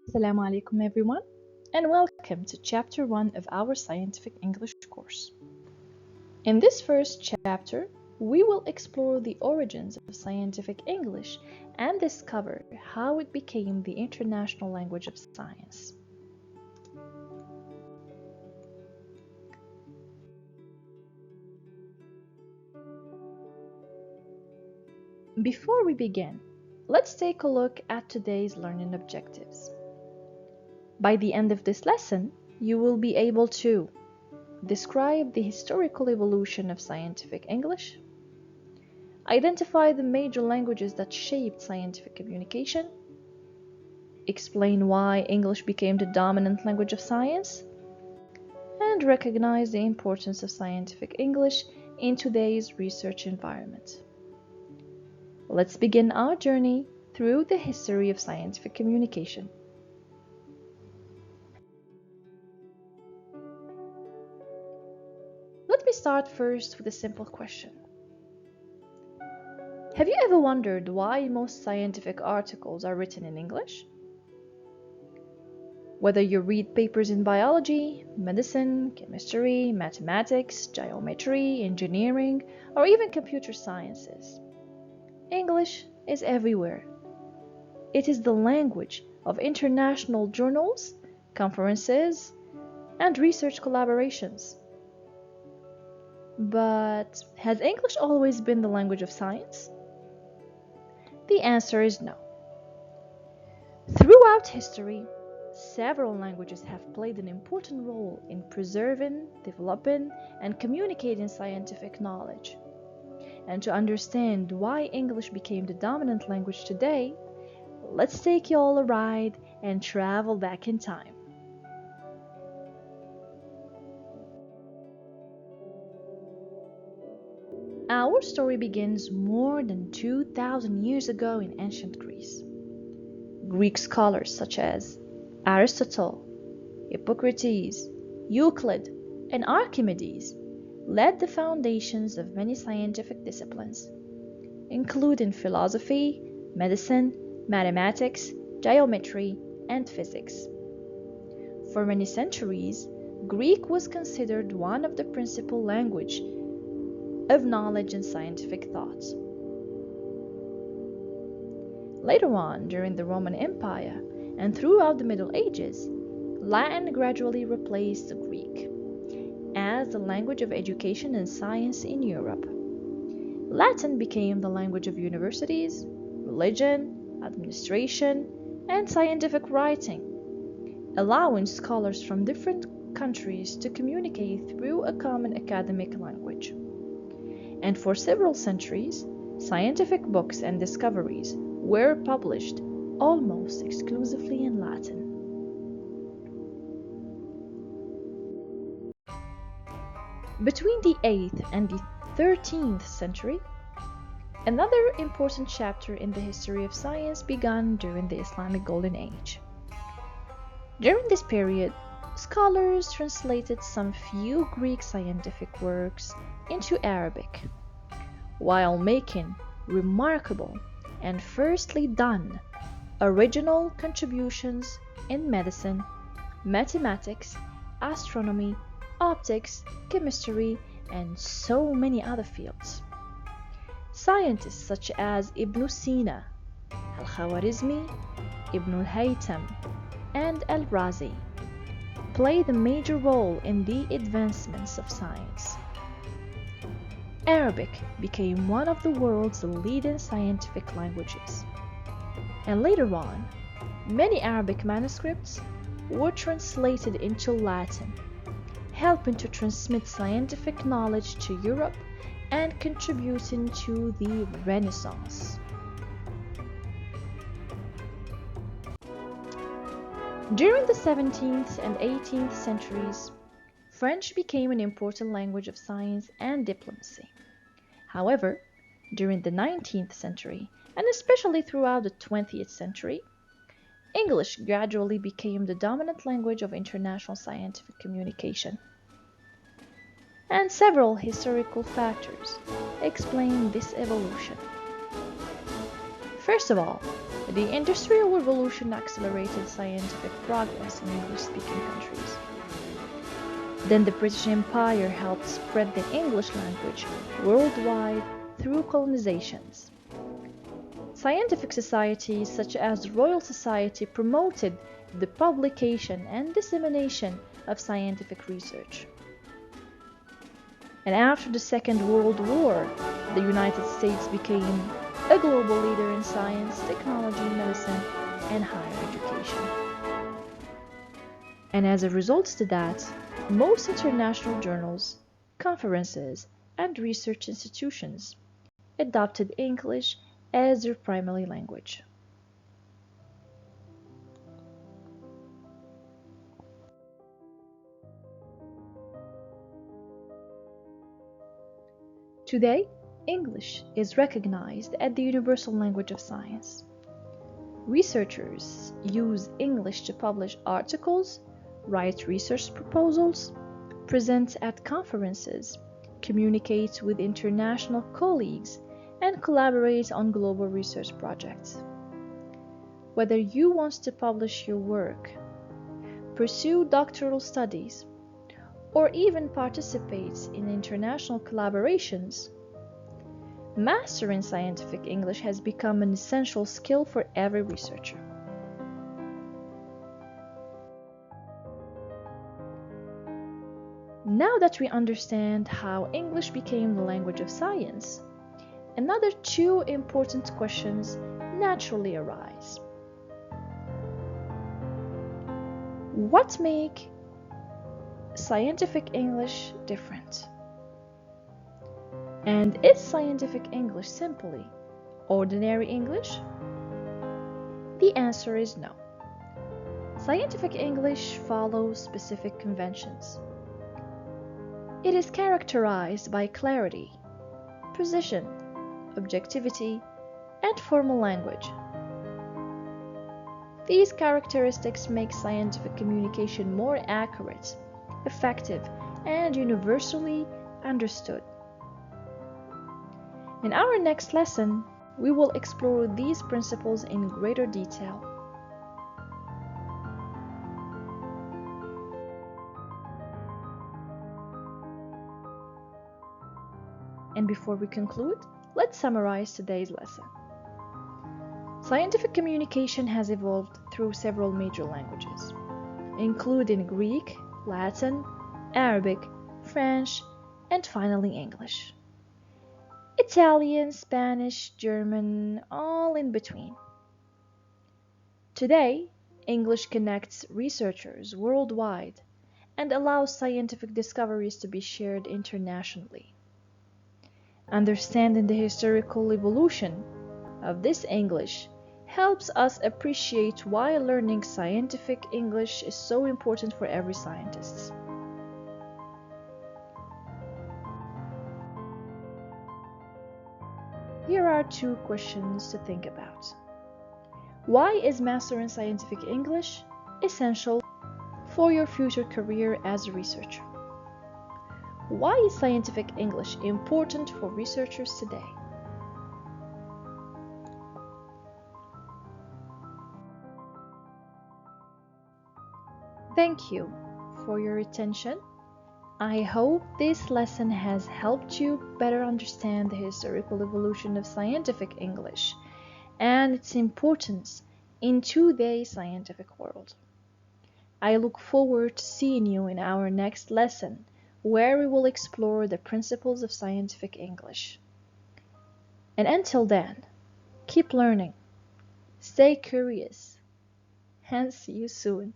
Assalamu alaikum everyone, and welcome to chapter 1 of our scientific English course. In this first chapter, we will explore the origins of scientific English and discover how it became the international language of science. Before we begin, let's take a look at today's learning objectives. By the end of this lesson, you will be able to describe the historical evolution of scientific English, identify the major languages that shaped scientific communication, explain why English became the dominant language of science, and recognize the importance of scientific English in today's research environment. Let's begin our journey through the history of scientific communication. Let me start first with a simple question. Have you ever wondered why most scientific articles are written in English? Whether you read papers in biology, medicine, chemistry, mathematics, geometry, engineering, or even computer sciences, English is everywhere. It is the language of international journals, conferences, and research collaborations. But has English always been the language of science? The answer is no. Throughout history, several languages have played an important role in preserving, developing, and communicating scientific knowledge. And to understand why English became the dominant language today, let's take you all a ride and travel back in time. Our story begins more than 2,000 years ago in ancient Greece. Greek scholars such as Aristotle, Hippocrates, Euclid, and Archimedes laid the foundations of many scientific disciplines, including philosophy, medicine, mathematics, geometry, and physics. For many centuries, Greek was considered one of the principal languages of knowledge and scientific thought. Later on, during the Roman Empire and throughout the Middle Ages, Latin gradually replaced the Greek as the language of education and science in Europe. Latin became the language of universities, religion, administration, and scientific writing, allowing scholars from different countries to communicate through a common academic language. And for several centuries, scientific books and discoveries were published almost exclusively in Latin. Between the 8th and the 13th century, another important chapter in the history of science began during the Islamic Golden Age. During this period, scholars translated some few Greek scientific works into Arabic, while making remarkable and firstly done original contributions in medicine, mathematics, astronomy, optics, chemistry, and so many other fields. Scientists such as Ibn Sina, Al-Khwarizmi, Ibn al-Haytham, and Al-Razi played a major role in the advancements of science. Arabic became one of the world's leading scientific languages. And later on, many Arabic manuscripts were translated into Latin, helping to transmit scientific knowledge to Europe and contributing to the Renaissance. During the 17th and 18th centuries, French became an important language of science and diplomacy. However, during the 19th century, and especially throughout the 20th century, English gradually became the dominant language of international scientific communication. And several historical factors explain this evolution. First of all, the The Industrial Revolution accelerated scientific progress in English-speaking countries. Then the British Empire helped spread the English language worldwide through colonizations. Scientific societies such as the Royal Society promoted the publication and dissemination of scientific research. And after the Second World War, the United States became a global leader in science, technology, medicine, and higher education. And as a result to that, most international journals, conferences, and research institutions adopted English as their primary language. Today, English is recognized as the universal language of science. Researchers use English to publish articles, write research proposals, present at conferences, communicate with international colleagues, and collaborate on global research projects. Whether you want to publish your work, pursue doctoral studies, or even participate in international collaborations, mastering scientific English has become an essential skill for every researcher. Now that we understand how English became the language of science, another two important questions naturally arise. What makes scientific English different? And is scientific English simply ordinary English? The answer is no. Scientific English follows specific conventions. It is characterized by clarity, precision, objectivity, and formal language. These characteristics make scientific communication more accurate, effective, and universally understood. In our next lesson, we will explore these principles in greater detail. And before we conclude, let's summarize today's lesson. Scientific communication has evolved through several major languages, including Greek, Latin, Arabic, French, and finally English. Italian, Spanish, German, all in between. Today, English connects researchers worldwide and allows scientific discoveries to be shared internationally. Understanding the historical evolution of this English helps us appreciate why learning scientific English is so important for every scientist. Here are two questions to think about. Why is mastering scientific English essential for your future career as a researcher? Why is scientific English important for researchers today? Thank you for your attention. I hope this lesson has helped you better understand the historical evolution of scientific English and its importance in today's scientific world. I look forward to seeing you in our next lesson, where we will explore the principles of scientific English. And until then, keep learning, stay curious, and see you soon.